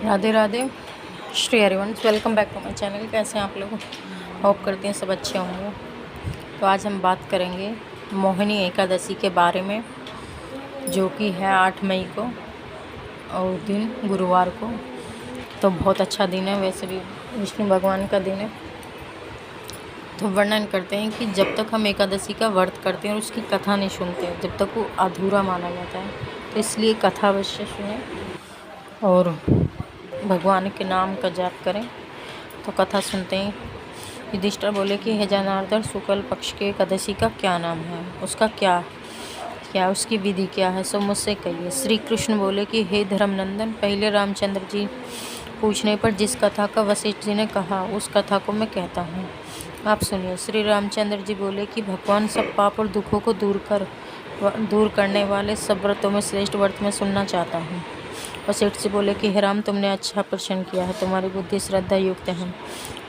Radhe Radhe. Shri Harivansh. Welcome back to my channel. कैसे हैं आप लोग? होप करते हैं सब अच्छे होंगे। तो आज हम बात करेंगे मोहिनी एकादशी के बारे में, जो कि है 8 मई को और दिन गुरुवार को। तो बहुत अच्छा दिन है, वैसे भी विष्णु भगवान का दिन है। तो वर्णन करते हैं कि जब तक हम एकादशी का व्रत करते हैं और उसकी कथा नहीं सुनते जब तक वो अधूरा माना जाता है। तो इसलिए कथा अवश्य सुने और भगवान के नाम का जाप करें। तो कथा सुनते हैं। युधिष्ठिर बोले कि हे जनार्दन, शुक्ल पक्ष के एकादशी का क्या नाम है, उसका क्या उसकी विधि क्या है, सो मुझसे कहिए। श्री कृष्ण बोले कि हे धर्मनंदन, पहले रामचंद्र जी पूछने पर जिस कथा का वशिष्ठ जी ने कहा उस कथा को मैं कहता हूँ, आप सुनिए। श्री रामचंद्र जी बोले कि भगवान सब पाप और दुखों को दूर करने वाले सब व्रतों में श्रेष्ठ व्रत में सुनना चाहता हूँ। वशिष्ठ जी बोले कि हे राम, तुमने अच्छा प्रश्न किया है, तुम्हारी बुद्धि श्रद्धा युक्त है।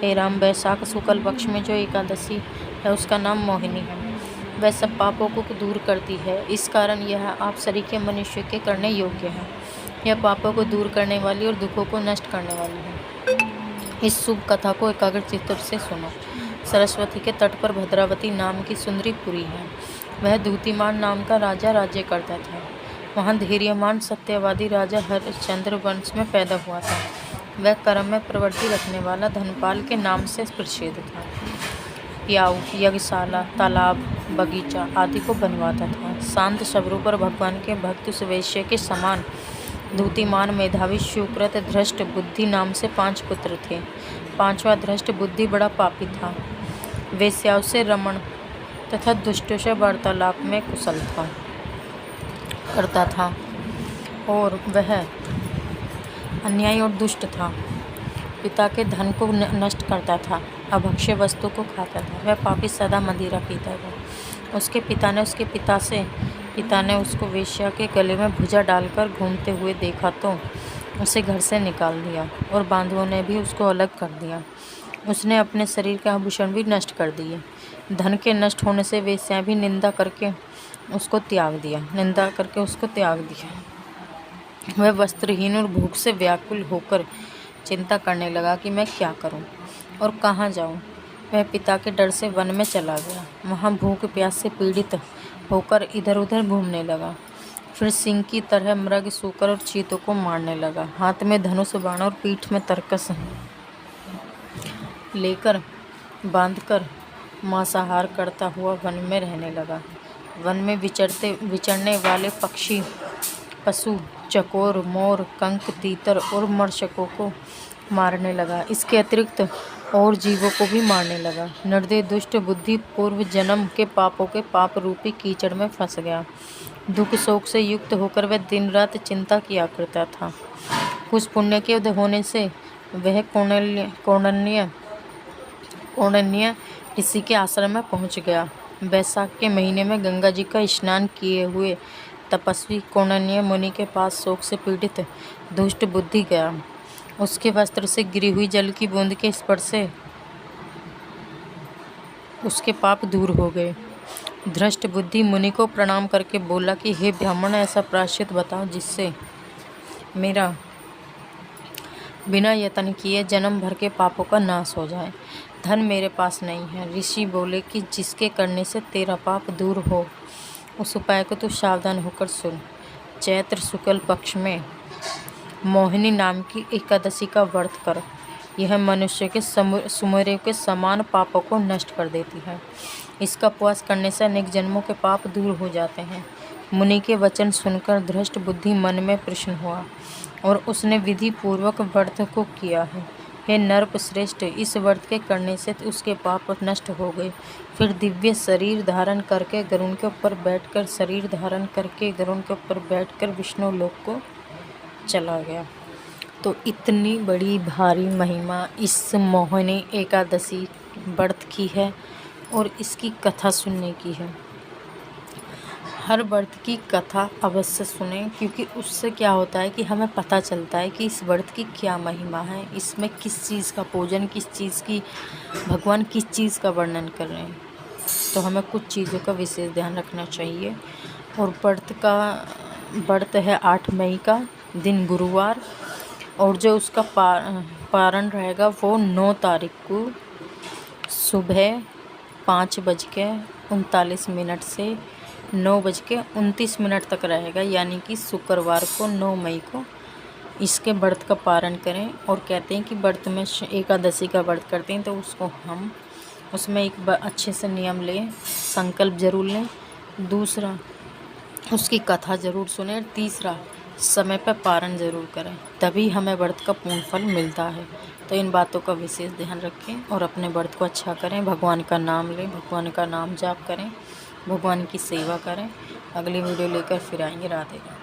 हे राम, वैशाख शुक्ल पक्ष में जो एकादशी है उसका नाम मोहिनी है। वह सब पापों को दूर करती है, इस कारण यह आप सरीखे मनुष्य के करने योग्य है। यह पापों को दूर करने वाली और दुखों को नष्ट करने वाली है। इस शुभ कथा को एकाग्र चित्त से सुनो। सरस्वती के तट पर भद्रावती नाम की सुंदरी पुरी है। वह दूतिमान नाम का राजा राज्य करता था। वहाँ धैर्यमान सत्यवादी राजा हरिश्चंद्र वंश में पैदा हुआ था। वह कर्म में प्रवृत्ति रखने वाला धनपाल के नाम से प्रसिद्ध था। प्याऊ, यज्ञशाला, तालाब, बगीचा आदि को बनवाता था। शांत शबरों पर भगवान के भक्त सुवैश्य के समान दूतिमान मेधावी सुकृत धृष्ट बुद्धि नाम से 5 पुत्र थे। 5वां धृष्ट बुद्धि बड़ा पापी था। वेश्याओं से रमण तथा दुष्टों से वार्तालाप में कुशल करता था और वह अन्यायी और दुष्ट था। पिता के धन को नष्ट करता था, अभक्ष्य वस्तु को खाता था। वह पापी सदा मदिरा पीता था। उसके पिता ने उसको वेश्या के गले में भुजा डालकर घूमते हुए देखा तो उसे घर से निकाल दिया और बांधुओं ने भी उसको अलग कर दिया। उसने अपने शरीर के आभूषण भी नष्ट कर दिए। धन के नष्ट होने से वेश्या भी निंदा करके उसको त्याग दिया। वह वस्त्रहीन और भूख से व्याकुल होकर चिंता करने लगा कि मैं क्या करूं और कहाँ जाऊं। वह पिता के डर से वन में चला गया। वहाँ भूख प्यास से पीड़ित होकर इधर उधर घूमने लगा। फिर सिंह की तरह मृग, सूकर और चीतों को मारने लगा। हाथ में धनुष बाण और पीठ में तरकस लेकर बांधकर मांसाहार करता हुआ वन में रहने लगा। वन में विचरने वाले पक्षी, पशु, चकोर, मोर, कंक, तीतर और मर्शकों को मारने लगा। इसके अतिरिक्त और जीवों को भी मारने लगा। निर्दय दुष्ट बुद्धि पूर्व जन्म के पापों के पाप रूपी कीचड़ में फंस गया। दुख शोक से युक्त होकर वह दिन रात चिंता किया करता था। कुछ पुण्य के उदय होने से वह कौंडिन्य ऋषि के आश्रम में पहुंच गया। वैशाख के महीने में गंगा जी का स्नान किए हुए तपस्वी कौंडिन्य मुनि के पास शोक से पीड़ित दुष्ट बुद्धि गया। उसके वस्त्र से गिरी हुई जल की बूंद के स्पर्श से उसके पाप दूर हो गए। धृष्ट बुद्धि मुनि को प्रणाम करके बोला कि हे ब्राह्मण, ऐसा प्रायश्चित बताओ जिससे मेरा बिना यत्न किए जन्म भर के पापों का नाश हो जाए। धन मेरे पास नहीं है। ऋषि बोले कि जिसके करने से तेरा पाप दूर हो उस उपाय को तू सावधान होकर सुन। चैत्र शुक्ल पक्ष में मोहिनी नाम की एकादशी का व्रत कर। यह मनुष्य के सुमेरों के समान पापों को नष्ट कर देती है। इसका उपवास करने से अनेक जन्मों के पाप दूर हो जाते हैं। मुनि के वचन सुनकर धृष्ट बुद्धि मन में प्रसन्न हुआ और उसने विधि पूर्वक व्रत को किया है। हे नरप श्रेष्ठ, इस व्रत के करने से उसके पाप नष्ट हो गए। फिर दिव्य शरीर धारण करके गरुड़ के ऊपर बैठकर विष्णु लोक को चला गया। तो इतनी बड़ी भारी महिमा इस मोहिनी एकादशी व्रत की है और इसकी कथा सुनने की है। हर व्रत की कथा अवश्य सुने, क्योंकि उससे क्या होता है कि हमें पता चलता है कि इस व्रत की क्या महिमा है, इसमें किस चीज़ का पूजन, किस चीज़ की भगवान किस चीज़ का वर्णन कर रहे हैं। तो हमें कुछ चीज़ों का विशेष ध्यान रखना चाहिए। और व्रत है 8 मई का दिन गुरुवार और जो उसका पारण रहेगा वो 9 तारीख को सुबह 5:39 से 9:29 तक रहेगा, यानी कि शुक्रवार को 9 मई को इसके व्रत का पारण करें। और कहते हैं कि व्रत में एकादशी का व्रत करते हैं तो उसको हम उसमें एक अच्छे से नियम लें, संकल्प ज़रूर लें। दूसरा, उसकी कथा ज़रूर सुनें। तीसरा, समय पर पारण ज़रूर करें, तभी हमें व्रत का पूर्ण फल मिलता है। तो इन बातों का विशेष ध्यान रखें और अपने व्रत को अच्छा करें। भगवान का नाम लें, भगवान का नाम जाप करें, भगवान की सेवा करें। अगली वीडियो लेकर फिर आएंगे। राधे राधे।